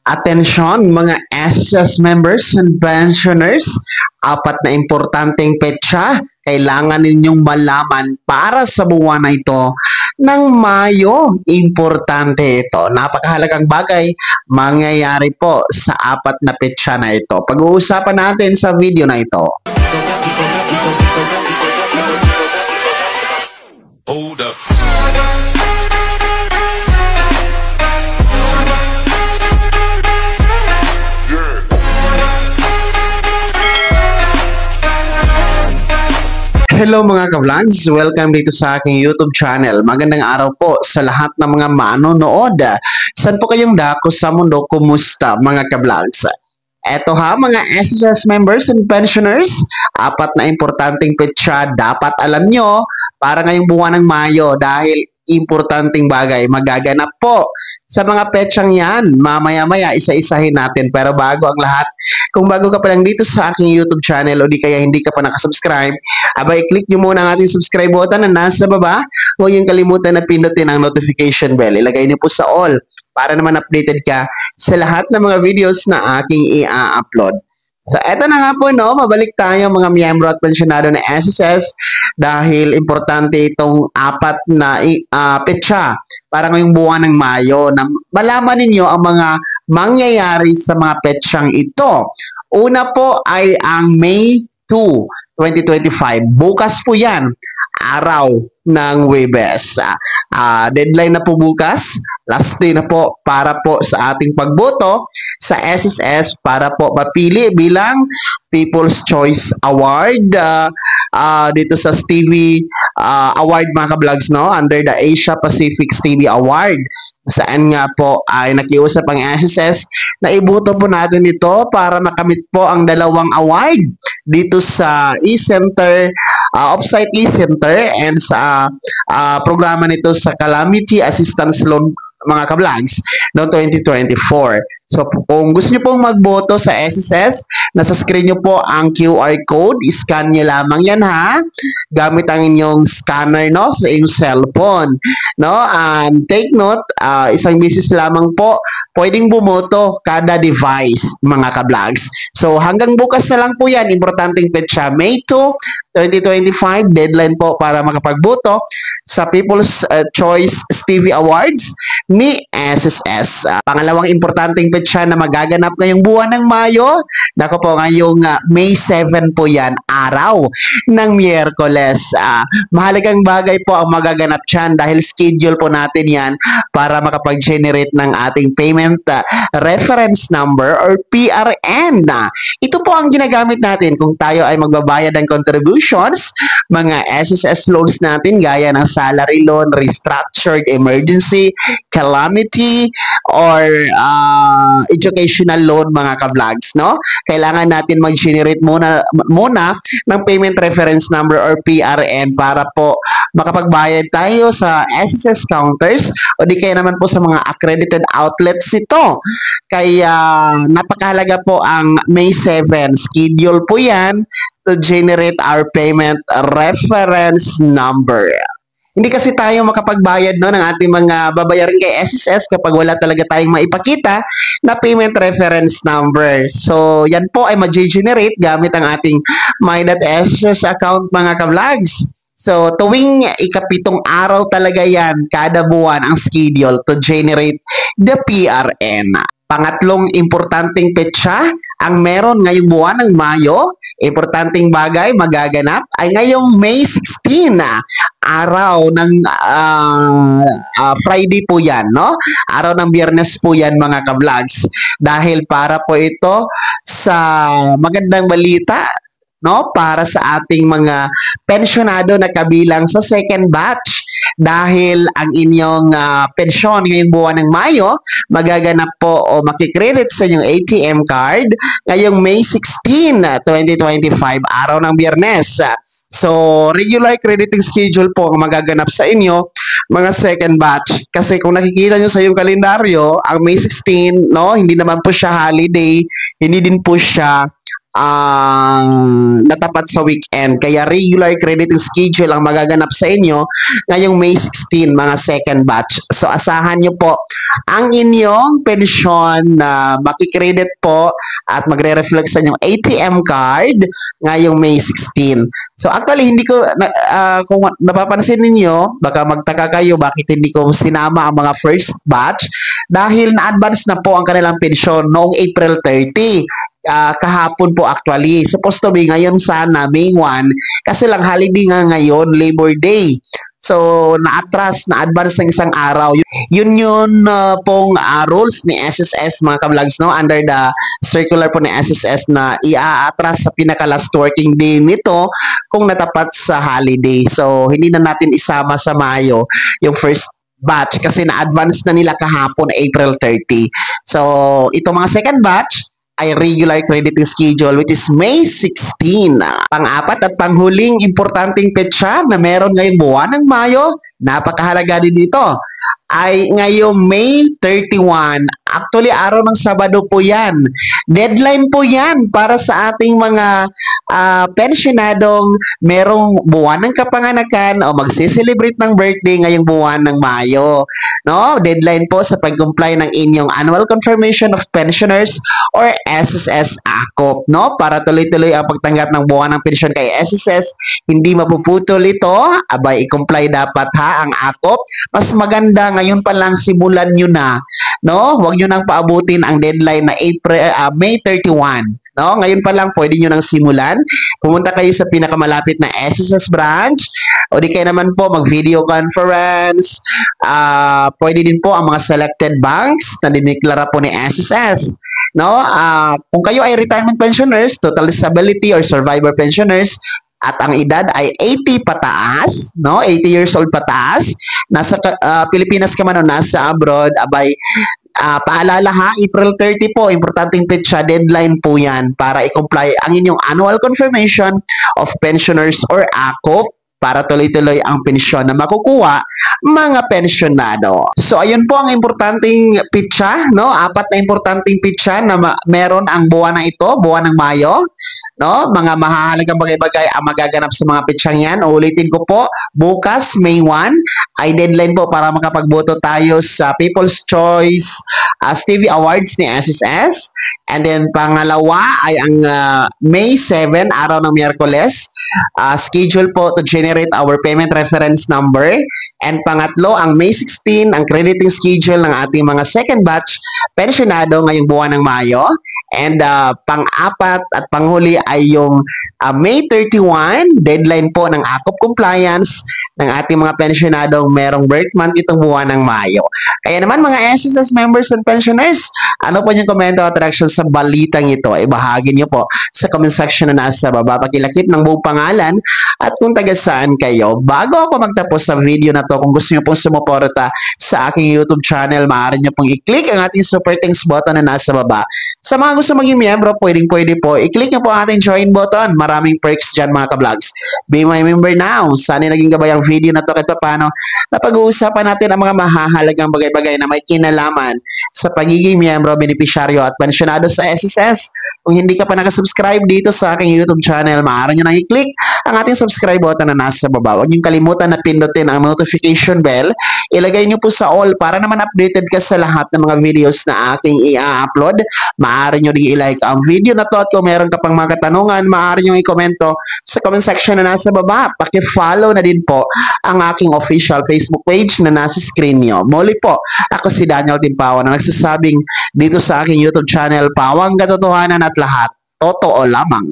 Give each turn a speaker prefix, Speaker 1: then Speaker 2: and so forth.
Speaker 1: Atensyon mga SSS members and pensioners, apat na importanteng petsa kailangan ninyong malaman para sa buwan na ito ng Mayo. Importante ito. Napakahalagang bagay mangyayari po sa apat na petsa na ito. Pag-uusapan natin sa video na ito.
Speaker 2: Hold up.
Speaker 1: Hello mga ka-vlogs! Welcome dito sa aking YouTube channel. Magandang araw po sa lahat ng mga manonood. Saan po kayong dako sa mundo? Kumusta mga ka-vlogs? Eto ha mga SSS members and pensioners, apat na importanteng petsa dapat alam nyo para ngayong buwan ng Mayo dahil importanteng bagay magaganap po sa mga petsang yan. Mamaya-maya isa-isahin natin. Pero bago ang lahat, kung bago ka pa lang dito sa aking YouTube channel o di kaya hindi ka pa nakasubscribe, abay click nyo muna ang ating subscribe button na nasa baba. Huwag yung kalimutan na pindutin ang notification bell. Ilagay niyo po sa all para naman updated ka sa lahat ng mga videos na aking i-upload. So, eto na nga po, no? Mabalik tayo mga miyembro at pensyonado na SSS dahil importante itong apat na petsa para ngayong buwan ng Mayo na malaman ninyo ang mga mangyayari sa mga petsang ito. Una po ay ang May 2, 2025. Bukas po yan, araw ng Huwebes. Deadline na po bukas. Last day na po para po sa ating pagboto sa SSS para po mapili bilang People's Choice Award dito sa Stevie Award mga ka-vlogs, no? Under the Asia Pacific Stevie Award. Saan nga po ay nakiusap ang SSS na iboto po natin ito para makamit po ang dalawang award dito sa e-center, offsite e-center and sa programa nito sa Calamity Assistance Loan mga ka-vlogs noong 2024. So, kung gusto nyo pong magboto sa SSS, nasa screen nyo po ang QR code. I-scan nyo lamang yan ha. Gamit ang inyong scanner, no? Sa inyong cellphone. No? And take note, isang beses lamang po pwedeng bumoto kada device, mga ka-vlogs. So, hanggang bukas na lang po yan. Importanteng petsa, May 2, 2025, deadline po para makapagboto sa People's Choice Stevie Awards ni SSS. Pangalawang importanteng petsa na magaganap ngayong buwan ng Mayo, nako po ngayong May 7 po yan, araw ng Miyerkules. Mahalagang bagay po ang magaganap dyan dahil schedule po natin yan para makapag-generate ng ating payment reference number or PRN. Ito po ang ginagamit natin kung tayo ay magbabayad ng contributions, mga SSS loans natin gaya ng salary loan, restructured, emergency, calamity, or educational loan mga ka-vlogs, no? Kailangan natin mag-generate muna ng payment reference number or PRN para po makapagbayad tayo sa SSS counters o di kaya naman po sa mga accredited outlets ito. Kaya napakahalaga po ang May 7. Schedule po yan to generate our payment reference number. Hindi kasi tayo makapagbayad no, ng ating mga babayarin kay SSS kapag wala talaga tayong maipakita na payment reference number. So, yan po ay ma-generate gamit ang ating My.SSS account mga ka-vlogs. So, tuwing ikapitong araw talaga yan, kada buwan ang schedule to generate the PRN. Pangatlong importanteng petsa ang meron ngayong buwan ng Mayo. Importanteng bagay magaganap ay ngayong May 16, araw ng Friday po yan, no? Araw ng Biyernes po yan mga ka-vlogs. Dahil para po ito sa magandang balita, no? Para sa ating mga pensyonado na kabilang sa second batch. Dahil ang inyong pensyon ngayong buwan ng Mayo, magaganap po o makikredit sa inyong ATM card ngayong May 16, 2025, araw ng Biyernes. So, regular crediting schedule po ang magaganap sa inyo, mga second batch. Kasi kung nakikita nyo sa iyong kalendaryo, ang May 16, no, hindi naman po siya holiday, hindi din po siya natapat sa weekend. Kaya regular crediting schedule ang magaganap sa inyo ngayong May 16, mga second batch. So asahan nyo po ang inyong pensyon na makikredit po at magre-reflect sa inyong ATM card ngayong May 16. So actually, hindi ko, kung napapansin ninyo, baka magtaka kayo bakit hindi ko sinama ang mga first batch dahil na-advance na po ang kanilang pensyon noong April 30. Kahapon po actually. Supposed to be ngayon sana, May 1. Kasi lang holiday nga ngayon, Labor Day. So, na-atras, na-advance ng isang araw. Yun pong rules ni SSS mga kablogs, no? Under the circular po ni SSS na i-atras sa pinaka-last working day nito kung natapat sa holiday. So, hindi na natin isama sa Mayo yung first batch kasi na-advance na nila kahapon, April 30. So, ito mga second batch, ay regular crediting schedule which is May 16. Pang-apat at panghuling importanteng petsa na meron ngayong buwan ng Mayo, napakahalaga din dito, ay ngayong May 31. Actually, araw ng Sabado po yan. Deadline po yan para sa ating mga pensionadong merong buwan ng kapanganakan o magse-celebrate ng birthday ngayong buwan ng Mayo. No? Deadline po sa pag-comply ng inyong Annual Confirmation of Pensioners or SSS ACOP. No? Para tuloy-tuloy ang pagtanggap ng buwan ng pensyon kay SSS, hindi mapuputol ito. Abay, i-comply dapat ha ang ACOP. Mas maganda ngayon pa lang simulan nyo na. No? Huwag nyo nang paabutin ang deadline na May 31. No? Ngayon pa lang pwede nyo nang simulan. Pumunta kayo sa pinakamalapit na SSS branch o di kayo naman po mag-video conference. Pwede din po ang mga selected banks na diniklara po ni SSS. No? Kung kayo ay retirement pensioners, total disability or survivor pensioners, at ang edad ay 80 pataas, no? 80 years old pataas, nasa Pilipinas ka man o nasa abroad, abay, paalala ha, April 30 po, importanteng petsa, deadline po yan para i-comply ang inyong Annual Confirmation of Pensioners or ACOP para tuloy-tuloy ang pensyon na makukuha mga pensyonado. So, ayun po ang importanteng pitsa, no? Apat na importanteng pitsa na meron ang buwan na ito, buwan ng Mayo. No? Mga mahahalagang bagay-bagay ang magaganap sa mga pitsang yan. Ulitin ko po, bukas, May 1, ay deadline po para makapagboto tayo sa People's Choice Stevie Awards ni SSS. And then, pangalawa ay ang May 7, araw ng Miyerkules. Schedule po to generate our payment reference number. And pangatlo, ang May 16, ang crediting schedule ng ating mga second batch pensionado ngayong buwan ng Mayo. And pang-apat at panghuli ay yung May 31, deadline po ng ACOP compliance ng ating mga pensionadong merong birth month itong buwan ng Mayo. Kaya naman mga SSS members and pensioners, ano po yung komento at reaction sa balitang ito? Ibahagi nyo po sa comment section na nasa baba. Pakilakip ng buong pangalan at kung taga saan kayo. Bago ako magtapos sa video na to, kung gusto nyo pong sumuporta sa aking YouTube channel, maaari nyo pong i-click ang ating super thanks button na nasa baba. Sa mga gusto maging miyembro, pwede po. I-click nyo po ang ating join button. Maraming perks dyan mga ka-vlogs. Be my member now. Sana naging gabay ang video na to kahit paano na pag-uusapan natin ang mga mahahalagang bagay-bagay na may kinalaman sa pagiging miyembro, benepisyaryo at pensyonado sa SSS. Kung hindi ka pa nakasubscribe dito sa aking YouTube channel, maaari nyo na i-click ang ating subscribe button na nasa baba. Huwag nyo kalimutan na pindutin ang notification bell. Ilagay nyo po sa all para naman updated ka sa lahat ng mga videos na aking i-upload. Maaari nyo din i-like ang video na to at kung meron ka pang mga katanungan, maaari nyo i-komento sa comment section na nasa baba. Paki-follow na din po ang aking official Facebook page na nasa screen nyo. Muli po, ako si Daniel Timpawan na nagsasabing dito sa aking YouTube channel, pawang katotohanan at lahat, totoo lamang.